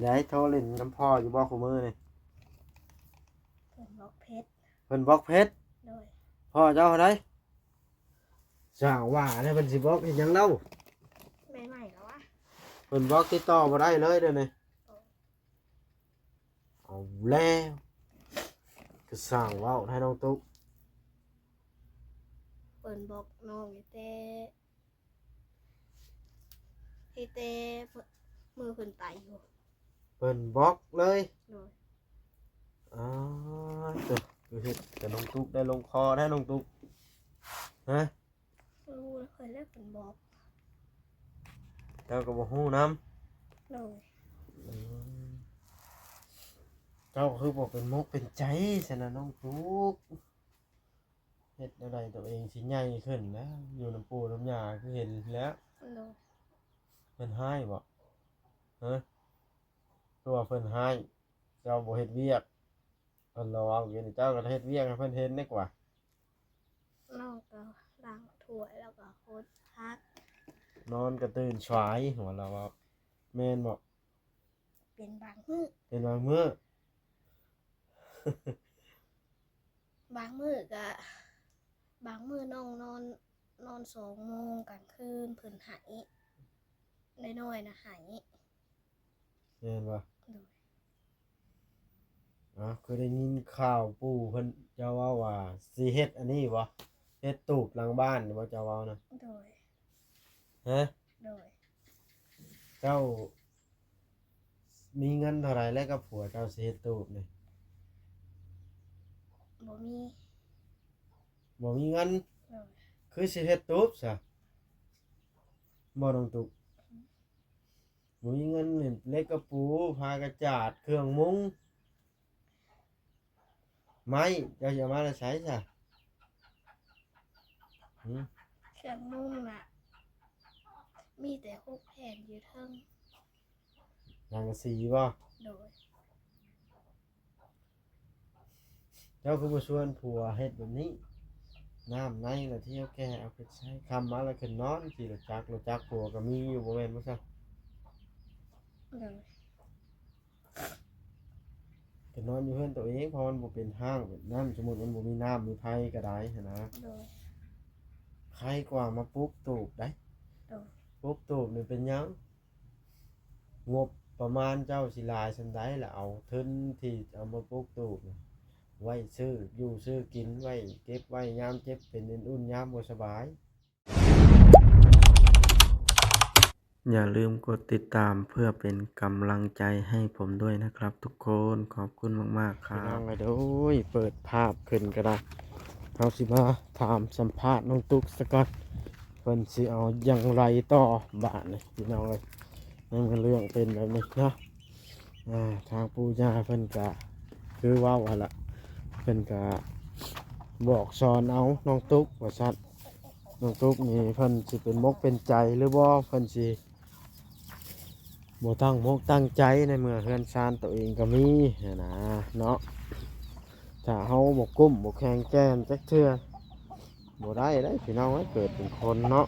ยายโทรเล่นน้ำพ่ออยู่บ่คู่มือนี่เพิ่นบอกเพชรเพิ่นบล็อกเพชรโดยพ่อเจ้าไดสร้างว่าเนี่ยเพิ่นสิบล็อกเฮ็ดหยังเล่าใหม่ๆแล้ววะเพิ่นบล็อกติดต่อบ่ได้เลยเดี๋ยวนี้เอาแล้วก็สร้างเว้าให้น้องตุ๊กเพิ่นบอกน้องให้เตมือเพิ่นตายอยู่เพิ่นบล็อกเลยโดยอ๋อตัวคือเฮ็ดแต่น้องตุ๊กได้ลงคอได้น้องตุ๊กฮะรู้แล้วเคยเล่นเพิ่นบอกเจ้าก็บ่ฮู้นำโดยเจ้าคือบ่เป็นมุกเป็นใจฉะนั้นน้องตุ๊กเฮ็ดอะไรตัวเองสิใหญ่ขึ้นแล้วอยู่น้ำปู่น้ำยาคือเห็นแล้วโดยเพิ่นให้บ่ฮะตัวเพิ่นให้เจ้าบ่เฮ็ดเวียกเพิ่นระวังอยู่นี่เจ้าก็เฮ็ดเวียกให้เพิ่นเห็นดีกว่าน้องก็ล้างถ้วยแล้วก็โคตรพักนอนก็ตื่นสายหัวเราว่าแม่นบ่เป็นบางมื้อเป็นบางมื้อ บางมื้อก็บางมื้อน้องนอน2 โมงกลางคืนเพิ่นหายน้อยๆนะหายแม่นบ่โดยคือได้ยินข่าวปู่เพิ่นเจ้าว่าสิเฮ็ดอันนี้บ่เฮ็ดตูบหลังบ้านนี่บ่เจ้าเว้านะโดยฮะโดยเจ้ามีเงินเท่าไหร่แล้วกับผัวเจ้าสิเฮ็ดตูบนี่บ่มีบ่มีเงินโดยคือสิเฮ็ดตูบซะบ่ต้องตุกบ่มีเงินนี่เล็กกระปูผ้ากระจาดเครื่องมุ้งไม้เจ้าจะมาได้ใช้ซะเครื่องนุ่งน่ะมีแต่6 แผ่นอยู่เทิงสังกะสีบ่ โดยเจ้าคือบ่ชวนผัวเฮ็ดแบบนี้น้ำในแล้วเที่ยวแก่เอาไปใช้คำมาแล้วขึ้นนอนสิรถจักรผัวก็มีอยู่บ่แม่นบ่ซะโดยก็นอนอยู่เฮือนตัวเองเพราะมันบ่เป็นห้างเป็นน้ำสมมุติมันบ่มีน้ำมีไผก็ได้หันนะโดยใครกว่ามาปลูกตูบได้โดยปลูกตูบนี่เป็นหยังงบประมาณเจ้าสิหลายส่ำใดล่ะเอาทุนที่เอามาปลูกตูบนี่ไว้ซื้ออยู่ซื้อกินไว้เก็บไว้ยามเจ็บเป็นอุ่นๆยามบ่สบายอย่าลืมกดติดตามเพื่อเป็นกำลังใจให้ผมด้วยนะครับทุกคนขอบคุณมากๆครับพี่น้องเด้อเปิดภาพขึ้นก็ได้เราสิมาถามสัมภาษณ์น้องตุ๊กสักก่อนเพิ่นสิเอาอย่างไรต่อบ้านนี่พี่น้องเลยนั่นเป็นเรื่องเป็นแบบนี้เนาะทางปู่ย่าเพิ่นก็คือเว้าหั่นล่ะเพิ่นก็บอกสอนเอาน้องตุ๊กว่าซั่นน้องตุ๊กนี่เพิ่นสิเป็นมกเป็นใจหรือบ่เพิ่นสิบ่ตั้งมกตั้งใจในเมื่อเฮือนซานตัวเองก็มีนะเนาะถ้าเฮาบ่กุ้มบ่แข็งแกร่งจักเทื่อบ่ได้เด้พี่น้องเกิดเป็นคนเนาะ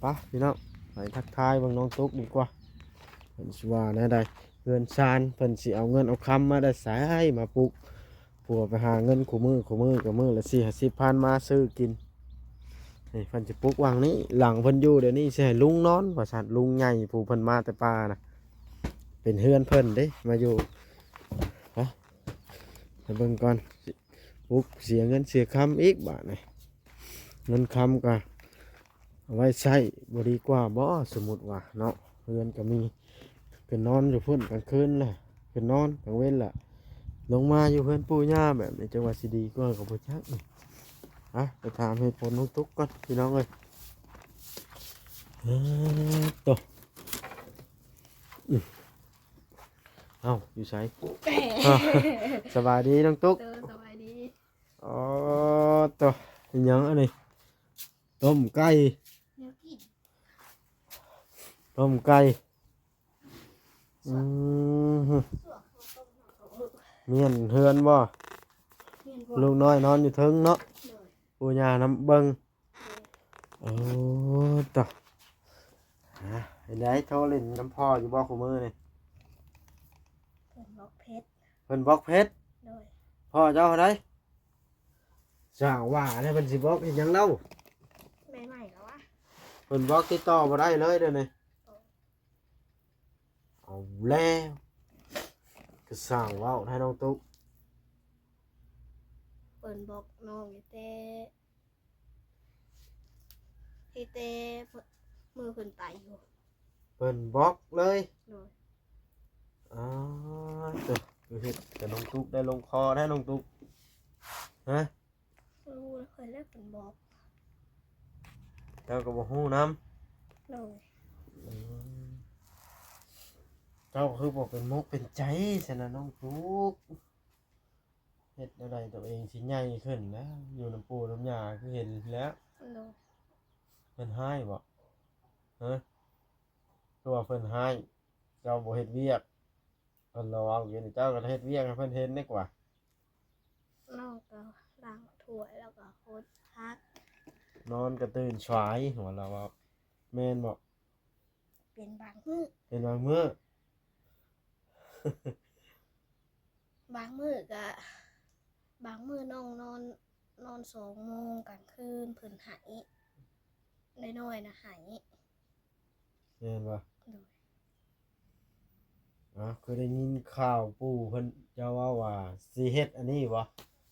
ไปพี่น้องไปทักทายเบิ่งน้องตุ๊กดีกว่าเพิ่นสิว่าแนวใดเฮือนซานเพิ่นสิเอาเงินเอาคำมาได้ไสมาปลูกผัวไปหาเงินคู่มือก็มื้อละ40-50,000มาซื้อกินนี่เพิ่นสิปลูกวางนี้หลังเพิ่นอยู่เดี๋ยวนี้สิให้ลุงนอนว่าซั่นลุงใหญ่ผู้เพิ่นมาแต่ป่าน่ะเป็นเฮือนเพิ่นเด้มาอยู่ไปเบิ่งก่อนปุ๊บเสียเงินเสียคำอีกบาทนี่เงินคำก็เอาไว้ใช้บดีกว่าบ่สมมุติว่าเนาะเงินก็มีเป็นนอนอยู่พุ่นกลางคืนแหละเป็นนอนกลางเว้นแหละลงมาอยู่เพื่อนปู่ย่าแบบนี้จังหวัดสิดีกว่ากับพ่อชักไปถามเหตุผลน้องตุ๊กก่อนพี่น้องเลยตัวเอาอยู่ใช้สบายดีน้องตุ๊กสบายดีอ๋อตัวยังอันนี้ต้มไก่ต้มไก่เมียนเฮือนบ่ลูกน้อยนอนอยู่เทิงเนาะปู่ย่าน้ำเบิ่งโอ้ตัวเห็นได้โทรเล่นน้ำพ่ออยู่บ่คู่มือนี่ เพิ่นบอกเพชร เพิ่นบล็อกเพชร โดย พ่อเจ้าได้สร้างว่าเนี่ยเพิ่นสิบล็อกเฮ็ดหยังเล่า ใหม่ๆแล้ววะ เพิ่นบล็อกติดต่อบ่ได้เลยเดี๋ยวนี้เอาแล้วก็สร้างเว้าให้น้องตุ๊ก เพิ่นบอกน้องที่แต่มือเพิ่นไตอยู่ เพิ่นบล็อกเลย โดย อ๋อเด้อคือเฮ็ดแต่น้องตุ๊กได้ลงคอได้น้องตุ๊กฮะ รู้แล้วเคยแล้วเพิ่นบอก เจ้าก็บ่ฮู้นำ โดย เจ้าคือบอกเป็นมุกเป็นใจฉะนั้นน้องทุกเฮ็ดอะไรตัวเองสิใหญ่ขึ้นแล้วอยู่น้ำปูน้ำยาคือเห็นแล้ว โดย เพิ่นให้บ่ฮะตัวาเพิ่นให้เจ้าบ่เฮ็ดเวียกเพิ่นระวังอยู่นี่เจ้าก็เฮ็ดเวียกให้เพิ่นเห็นได้กว่า น้องก็ล้างถ้วยแล้วก็โคตรพัก นอนก็ตื่นสายหัวเราว่าแม่นบ่ เป็นบางมื้อ เป็นบางมื้อบ างมื้อก็บางมื้อน้องนอน2 โมงกลางคืนเพิ่นหายน้อยๆนะหาย แม่นบ่ โดย คือได้ยินข่าวปู่เพิ่นเจ้าว่าสิเฮ็ดอันนี้บ่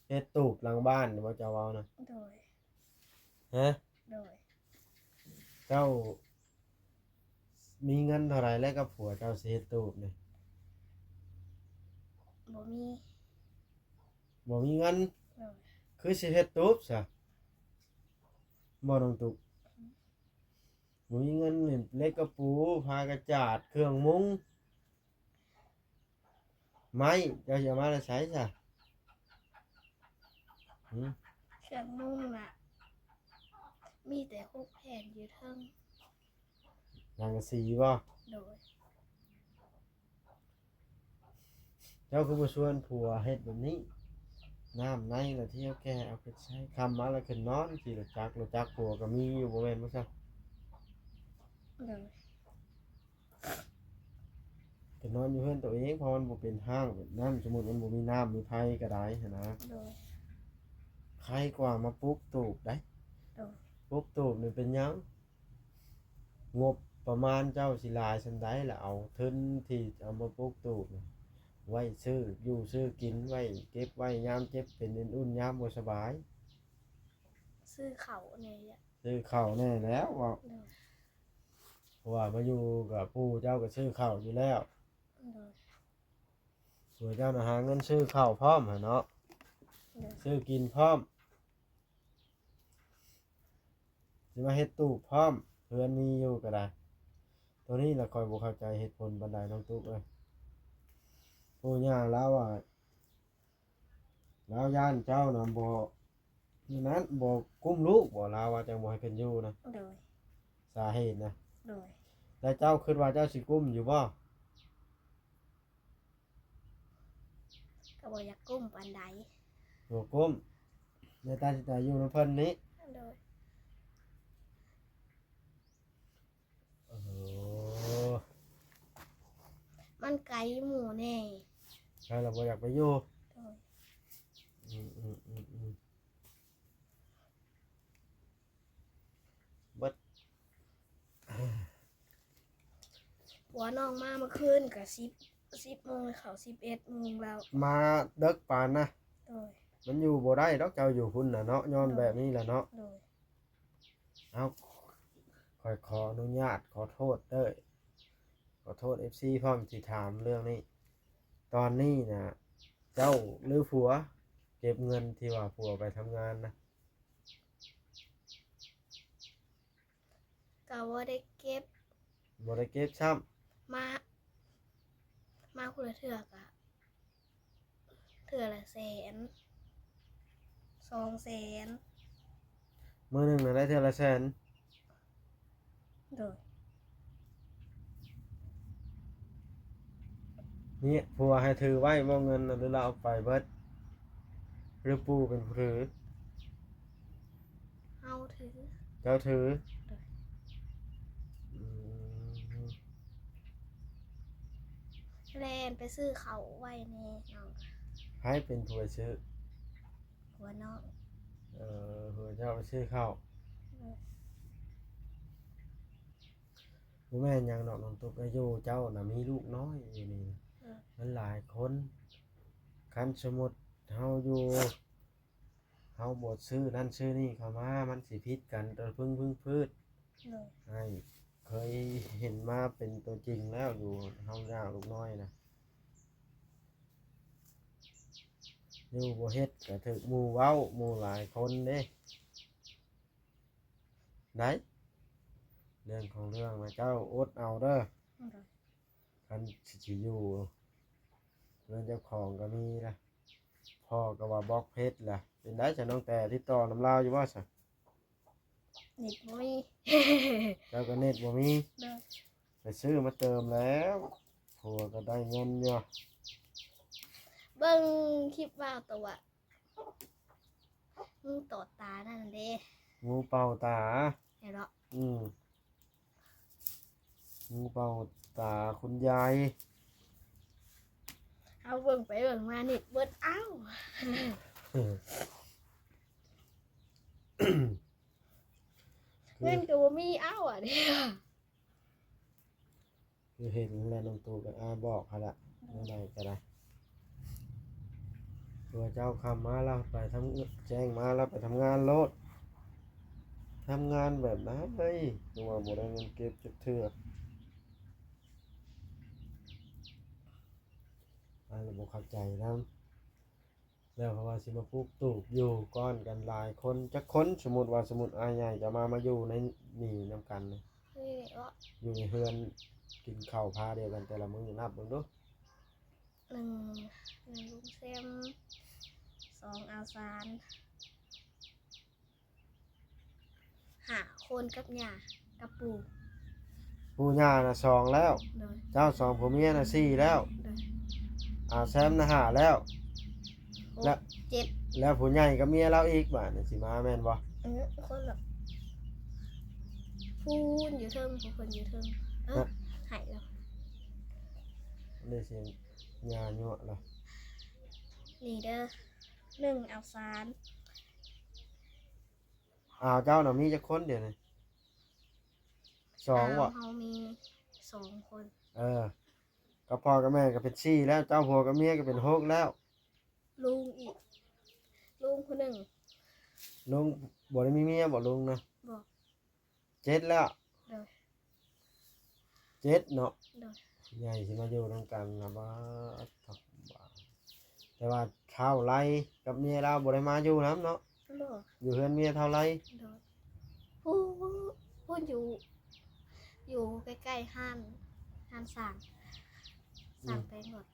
เฮ็ดตูบหลังบ้านบ่เจ้าเว้านะ โดย ฮะ โดย เจ้ามีเงินเท่าไหร่แล้วกับผัวเจ้าสิเฮ็ดตูบนี่ บ่มี บ่มีเงิน โดย คือสิเฮ็ดตูบซะบ่ต้องตุกบ่มีเงินนี่เล็กกระปูผ้ากระจาดเครื่องมุงไม้เจ้าสิเอามาแล้วใช้ซะหือ เครื่องนุ่งน่ะมีแต่6 แผ่นอยู่เทิง สังกะสีบ่ โดย เจ้าคือบ่ชวนผัวเฮ็ดแบบนี้น้ำในแล้วเที่ยวแก่เอาไปใช้คำมาแล้วขึ้นนอนขี่รถจักรผัวก็มีอยู่บ่แม่นบ่ซะ โดย ก็นอนอยู่เฮือนตัวเองเพราะมันบ่เป็นห้างแบบนั้นสมมุติมันบ่มีน้ำมีไฟก็ได้หั้นนะ โดย ใครกว่ามาปลูกตูบได้ โดย ปลูกตูบนี่เป็นหยังงบประมาณเจ้าสิหลายสันใดล่ะเอาทุนที่เอามาปลูกตูบนี่ไว้ซื้ออยู่ซื้อกินไว้เก็บไว้ยามเจ็บเป็นอุ่นๆยามบ่สบาย ซื้อเขาเนี่ยอะ ซื้อข้าวแน่แล้วว่า โดย เพราะว่ามาอยู่กับปู่เจ้าก็ซื้อข้าวอยู่แล้ว โดย ส่วนเจ้าน่ะหาเงินซื้อข้าวพร้อมหั่นเนาะ โดย ซื้อกินพร้อมสิมาเฮ็ดตูบพร้อมเพื่อนมีอยู่ก็ได้ตัวนี้ล่ะคอยบ่เข้าใจเหตุผลปานใดน้องตุ๊กเอ้ยปู่ย่าลาวว่าลาวย่านเจ้าน่ะบ่นี่นั้นบ่กุมลูกบ่ลาวว่าจังบ่ให้เพิ่นอยู่นะ โดย สาเหตุนะ โดย แล้วเจ้าคิดว่าเจ้าสิกุมอยู่บ่ ก็บ่อยากกุ้มปานใด บ่กุมในตัดสินใจอยู่นำเพิ่นนี้ โดย โอ้โห มันไกลหมู่แน่ ใครล่ะบ่อยากไปอยู่ โดย อืมเบิด หัวน้องมาเมื่อคืนก็10 โมงเขา11 โมงแล้ว มาเด็กปานนะ โดย มันอยู่บ่ได้ดอกเจ้าอยู่พุ่นน่ะเนาะย้อนแบบนี้แหละเนาะ โดย เอาขอยขออนุญาตขอโทษเด้อขอโทษ FC พร้อมที่ถามเรื่องนี้ ตอนนี้นะเจ้าหรือผัว เก็บเงินที่ว่าผัวไปทำงานนะ ก็บ่ได้เก็บ บ่ได้เก็บซ้ำ มาคนละเทื่อกะเทื่อละ100,000 200,000 มื้อหนึงน่ะได้เทื่อละแสน โดย นี่ผัวให้ถือไว้บ่เงินน่ะหรือเราเอาไปเบิดหรือปู่เป็นผู้ถือ เฮาถือ เจ้าถือ โดย อืม แลนไปซื้อเขาวไว้แน่น้อง ให้เป็นผู้ไปซื้อ หัวน้อง เพื่อเจ้าไปซื้อข้าวบ่แม่นหยังดอกน้องตุ๊กอายุเจ้าน่ะมีลูกน้อยอยู่นี่มันหลายคนคันสมมุติเฮาอยู่เฮาบ่ซื้อนั่นซื้อนี่เข้ามามันสิผิดกันตัวพึ่งพืช เลย ให้เคยเห็นมาเป็นตัวจริงแล้วอยู่เฮาย่างลูกน้อยนะอยู่บ่เฮ็ดก็ถึกหมู่เว้าหมู่หลายคนเด้ได้เรื่องของเรื่องนะเจ้าอดเอาเด้อ เลย คันสิอยู่เรื่องเจ้าของก็มีนะพ่อก็ว่าบล็อกเพชรล่ะเป็นได้จะน้องแต่ติดต่อน้ำลาวอยู่ว่าซะ นิดมุ้ย เจ้าก็เน็ตบ่มี เลย ไปซื้อมาเติมแล้วผัวก็ได้เงินอยู่ เบิ่งคลิปว่าวตัวมึงตอดตานั่นเด้ งูเป่าตา เห็นเหรอ งูเป่าตาคุณยาย เอาเบิ่งไปเบิ่งมานิดเบิดอ้าว เงินก็บ่มีอ้าวอ่ะเด้ คือเห็นแล้วน้องตูกับอาบอกเขาละไม่ได้ก็ได้ตัวเจ้าคำมาแล้วไปทำแจ้งมาแล้วไปทำงานโลดทำงานแบบนั้นเลยตัวบ่ได้เงินเก็บจักเทื่ออันนี้บ่เข้าใจนำแล้วเพราะว่าสิมาปลูกตูบอยู่ก้อนกันหลายคนจักคนสมมุติว่าสมมุติอาใหญ่จะมาอยู่ในนี่นํกันนี่ นี่ก็ อยู่ในเฮือนกินข้าวพาเดียวกันแต่ละมื้อนับเบิ่งดู หนึ่งลุงแซมสองอาซานหาคนกับหญ้ากับปู่ ปู่ย่าน่ะ2แล้ว โดย เจ้า2ผัวเมียน่ะ4แล้ว โดย แซมน่ะ5แล้ว ห และ กเจ็ด แล้วผู้ใหญ่กับเมียเราอีกบาดนี่สิมาแม่นบ่ คนแบบพูนอยู่เทิงผู้คนอยู่เทิงหายแล้ว ได้เสียงยายั่วล่ะ นี่เด้อหนึ่งอาซาน เจ้าน่ะมีจักคนเดี๋ยวนี้2บ่ เฮามี2 คน กับพ่อกับแม่ก็เป็น4แล้วเจ้าผัวกับเมียก็เป็น6แล้ว ลุงอีกลุงคนหนึ่ง ลุงบ่ได้มีเมียบ่ลุงนะ บอก 7แล้ว เด้อ 7เนาะ เด้อ ใหญ่สิมาอยู่นำกันนะบ่แต่ว่าเท่าไรกับเมียเราบ่ได้มาอยู่นํเนาะ บอก อยู่เฮือนเมียเท่าไร เด้อพูนอยู่ใกล้ๆห้านสั่งไปหมด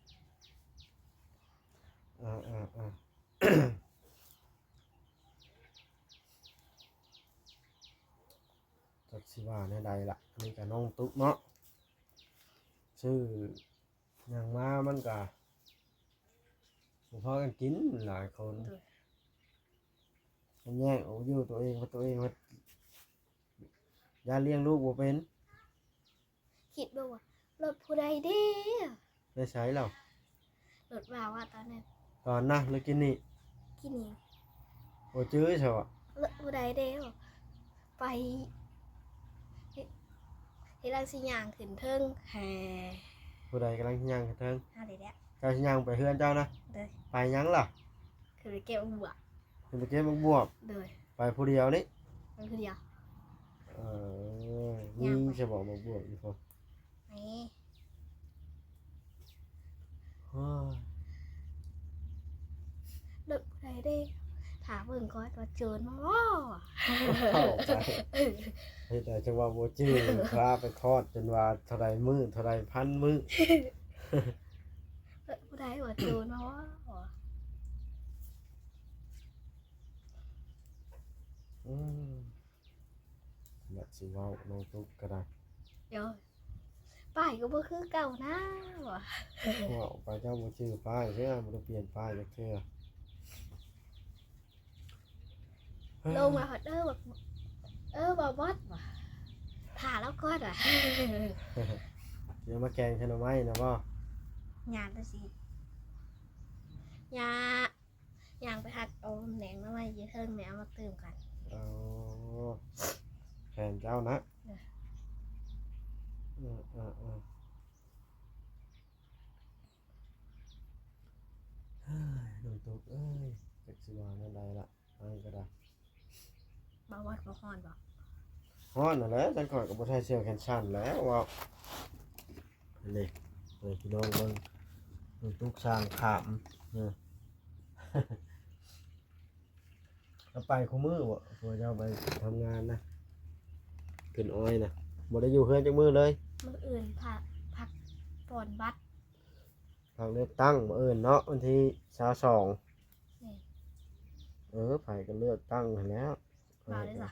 จักสิว่าแนวใดล่ะอันนี้ก็น้องตุ๊กเนาะชื่อหยังมามันก็บ่พอกันกินหลายคน เด้อ มันแย่งเอาอยู่ตัวเองว่าตัวเองว่าอย่าเลี้ยงลูกบ่เป็น คิดด้วยว่ารถผู้ใดเด้ ได้ใช้แล้ว รถว่าว่าตอนนั้น ตอนนะเลยกินนี่ กินนี่ บ่จื้อใช่บ่ รถผู้ใดเด้บอกไปเฮ็ดรังสิย่างขึ้นเทิงแห่ ผู้ใดกำลังย่างกระเทิง หาได้แล้ว เจ้าสิย่างไปเฮือนเจ้านะ เด้อ ไปหยังล่ะ คือไปเก็บบัว สิไปเก็บมักบวบ เด้อ ไปผู้เดียวนี่ มันคือเดียว มีใช่บ่มักบวบอีพอ นี่ เฮ้ย รถผู้ใดเด้ถามเบิ่งก่อนก็เจอมาบ่ เข้าใจเฮ็ดได้จังว่าบ่จื้อพาไปทอดจนว่าเท่าใดมื้อเท่าใดพันมื้อ รถผู้ใดว่าเจอมาบ่ แบบสิเว้าน้องตุ๊กก็ได้ เดี๋ยวป้ายก็บ่คือเก่านะว่ะ เว้าไปเจ้าบ่ชื่อป้ายเด้อบ่ได้เปลี่ยนป้ายจักเทื่อ ลงมาฮอดแบบบ่บอสว่ะถ่าแล้วก่อนว่ะ เดี๋ยวมาแกงขนมไม้นะบ่ หยาตัวสิหยาย่างไปหัดเอาแหนงมาไว้ยืดเทิงแหนงมาตื่มกัน อ๋อแฟนเจ้านะเออเออเออเฮ้ยน้องตุ๊กเอ้ยจักสิว่าแนวใดล่ะอันก็ได้ บ่วัดบ่ฮ้อนบ่ ฮ้อนนั่นแหละจังข่อยก็บ่ใช่เสื้อแขนสั้นแล้วว่านี่เฮ้ยพี่น้องเบิ่งน้องตุ๊กสร้างขามเนี่ย เอาไปคู่มือบ่เพื่อจะเอาไปทำงานนะขึ้นอ้อยนะบ่ได้อยู่เฮือนจักมือเลย มื้ออื่นพักปอนบัตร ทางเลือกตั้งมื้ออื่นเนาะวันที่22 นี่ ไผก็เลือกตั้งหั้นแหล้ว มาได้จ้ะ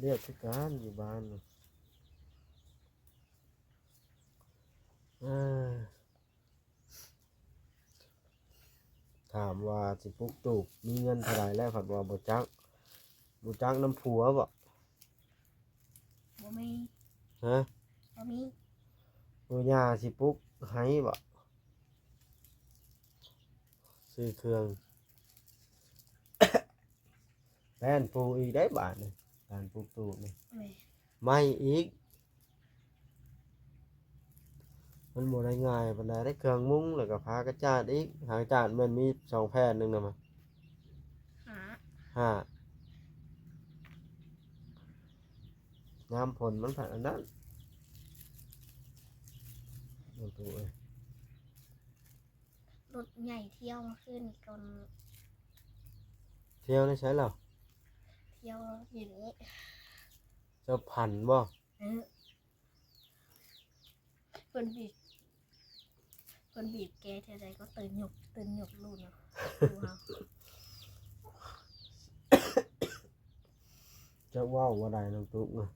เลือกคือกันอยู่บ้านน่ะอ่าถามว่าสิปลูกตูบมีเงินเท่าไหร่แล้วผัดว่าบ่จักน้ำผัวบ่ บ่มี ฮะ บ่มี บ่ย่าสิปลูกให้บ่ซื้อเครื่อง แป้นปลูกอีกได้บาทนี่การปลูกตูบนี่ แม่ ไม่อีกมันบ่ได้ง่ายปานใดได้เครื่องมุ้งแล้วก็พากระจาดอีกหากระจาดมันมี2แผ่นหนึงน่ะมา หา ห้าน้ำผลมันผ่านอันนั้นโอ้โหเอ้ย รถใหญ่เที่ยวมาขึ้นก่อน เที่ยวได้ใช้เหรอ เที่ยวอยู่นี้ เจ้าพันบ่ เออเพิ่นบีบแกเท่าใดก็ตื่นหยกลูกเนาะดูเฮา เจ้าว่าวว่าใดน้องตุ๊กนะ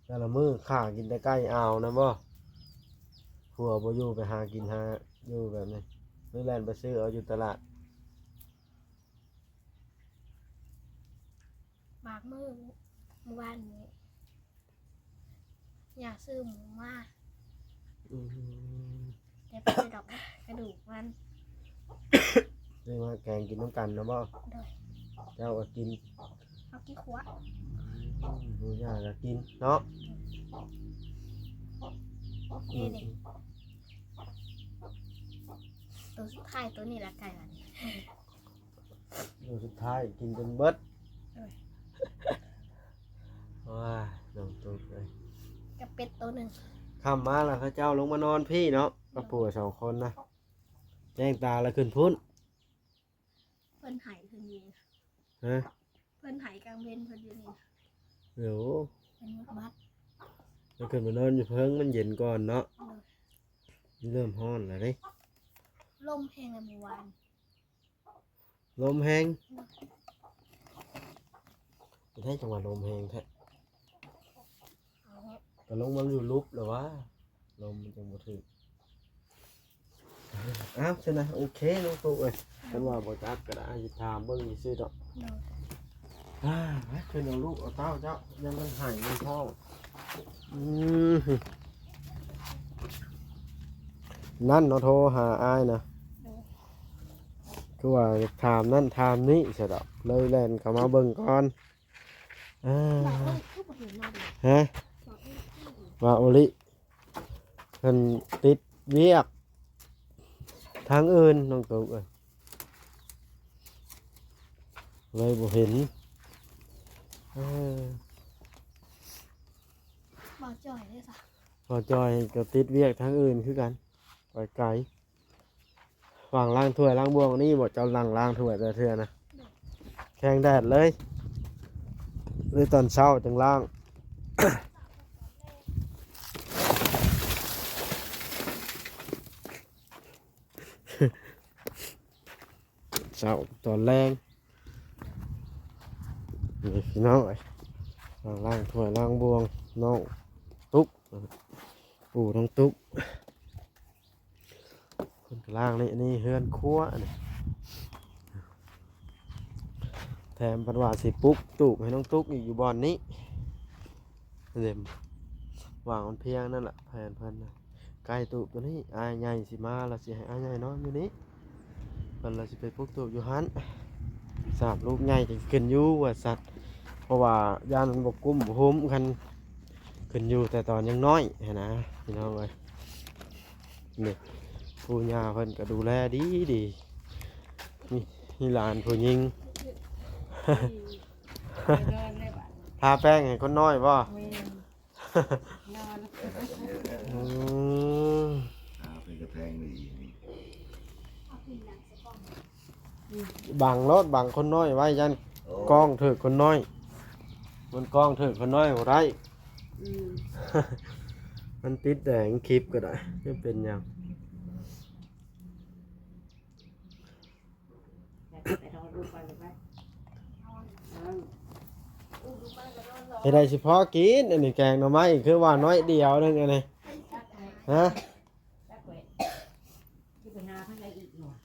แต่ละมื้อข้ากินแต่ไก่อ่าวนะบ่ผัวบ่อยู่ไปหากินหาอยู่แบบนี้หรือแล่นไปซื้อเอาอยู่ตลาด บากมื้อเมื่อวานนี้อยากซื้อหมูมา อืม แต่ไปซื้อดอกกระดูกมัน ซื้อมาแกงกินน้ำกันนะบ่ โดย เจ้าก็กิน เอากี่ขวด ผู้ย่าก็กินเนาะ นี่เด็กตัวสุดท้ายตัวนี้ละไก่ละนี่ มื้อสุดท้ายกินจนเบิด โดย ว้ายน้องตุ๊กเลย กับเป็ดตัวหนึ่ง ค่ำมาแล้วเขาเจ้าลงมานอนพี่เนาะกับผัว2คนนะแจ้งตาแล้วขึ้นพุ่น เพิ่นหายเพิ่นอยู่นี่ ฮะ เพิ่นหายกลางเว้นเพิ่นอยู่นี่ เดี๋ยว เป็นมดบัด แล้วขึ้นมานอนอยู่เพิ่งมันเย็นก่อนเนาะ โดย เริ่มร้อนแล้วเด้ ลมแห้งในเมื่อวาน ลมแห้งจะให้จังหวะลมแห้งแท้ เอา ก็ลงมาอยู่ลุบแล้ววะลมมันจังบ่ถึกอ้าวใช่นะโอเคน้องตุ๊กเอ้ยกันว่าบ่จักก็ได้สิถามเบิ่งซื่อๆดอก โดย ขึ้นเอาลูกเอาเต้าเจ้ายังมันหายในท้องนั่นเนาะโทรหาอ้ายนะ โดย คือว่าถามนั่นถามนี้เสร็จแล้วเลยแล่นเข้ามาเบิ่งก่อนบอกว่าคือบ่เห็นมาดิ ฮะ บอกว่าคือบ่เห็น ว่าโอลิเพิ่นติดเวียกทางอื่นน้องตุ๊กเอ้ยเลยบ่เห็นเออ บอกจ่อยเลยจ้ะ พอจอยก็ติดเวียกทางอื่นคือกันไปไกลฝั่งล้างถ้วยล้างบวงนี่บ่เจ้าล้างถ้วยแต่เทื่อนะแข่งแดดเลยตอนเช้าจังล้าง เช้าตอนแรงนี่พี่น้องเอ้ยล้างถ้วยล้างบวงน้องตุ๊กปู่น้องตุ๊กคนกลางนี่เฮือนครัวนี่แถมพันว่าสิปุ๊กตูบให้น้องตุ๊กอีกอยู่บ่อนนี้ เต็มวางมันเพียงนั่นแหละแผนเพิ่นน่ะใกล้ตูบตัวนี้อายใหญ่สิมาแล้วสิให้อายใหญ่นอนอยู่นี้เพิ่นละสิไปปลุกตูบอยู่หันสามลูกใหญ่จะขึ้นอยู่ว่าสัตว์เพราะว่ายานมันบ่กุ้มบ่หุ้มกันขึ้นอยู่แต่ตอนยังน้อยหั้นนะพี่น้องเอ้ยนี่ผู้ย่าเพิ่นก็ดูแลดีดีมีหลานผู้หญิง นอนได้บ้าน ทาแป้งให้คนน้อยบ่ แม่นอน อืม เป็นกระแพงดีนี่ บังรถบังคนน้อยไว้ยันกล้องถือคนน้อยมันกล้องถือคนน้อยบ่ได้ อืม มันติดแต่งคลิปก็ได้ไม่เป็นหยัง ไปนอนดูก่อนเลยไปนอน เฮ็ดได้เฉพาะกินอันนี้แกงหน่อไม้คือว่าน้อยเดียวนึงอันนี้ฮะ จักเว้ยที่ไปหาเพิ่นได้อีกหน่อย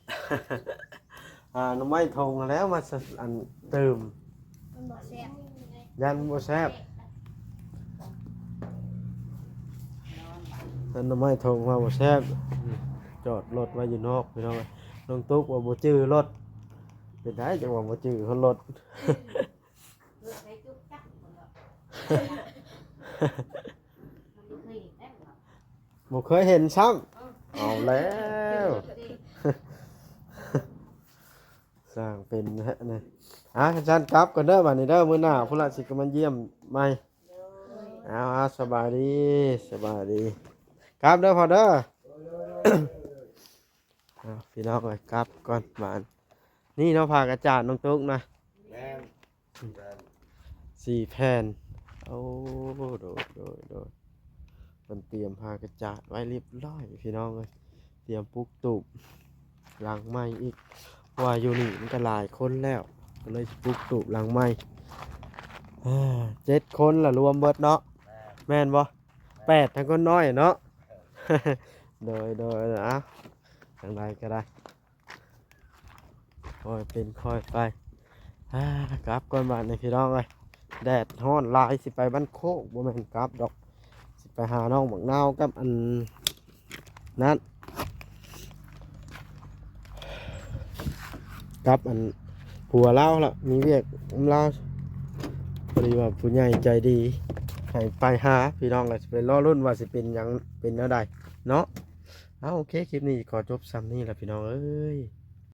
หน่อไม้ทงแล้วมาอันเติม มันบ่แซ่บ ยันบ่แซ่บ นอนบ้าน อันหน่อไม้ทงว่าบ่แซ่บจอดรถไว้อยู่นอกพี่น้องน้องตุ๊กว่าบ่จื้อรถเป็นได้จังว่าบ่จื้อเขารถ เลือกให้จุ๊บจักหมดแล้วมันเคยเห็นได้หรอ บ่เคยเห็นซ้ำเอาแล้วสร้างเป็นฮะนี่ฉันกลับก่อนเด้อบัดนี้เด้อมื้อหน้าพุ่นละสิก็มาเยี่ยมใหม่เอาสบายดีสบายดีกลับเด้อพ่อเด้อ พี่น้องเลยกลับก่อนบานนี่เราพากระจาดน้องตุ๊กนะ แม่น 4 แผ่นโอ้โดยมันเตรียมพากระจาดไว้เรียบร้อยพี่น้องเลยเตรียมปลุกตูบหลังไม้อีกว่าอยู่นี่มันก็หลายคนแล้วก็เลยปลุกตูบหลังไม้7 คนละรวมเบิดเนาะแม่นบ่8ทั้งคนน้อยเนาะ โดยนะทางใดก็ได้ค่อยเป็นค่อยไปกลับก่อนบ้านในพี่น้องเลยแดดร้อนหลายสิไปบ้านโคกบ่แม่นกลับดอกสิไปหาน้องบักนาวกับอันนั้นกับอันผัวเล่าล่ะมีเวียกเล่าพอดีว่าผู้ใหญ่ใจดีให้ไปหาพี่น้องเลยสิไปรอรุ่นว่าสิเป็นหยังเป็นแนวใดเนาะโอเคคลิปนี้ขอจบซ้ำนี่แหละพี่น้องเอ้ย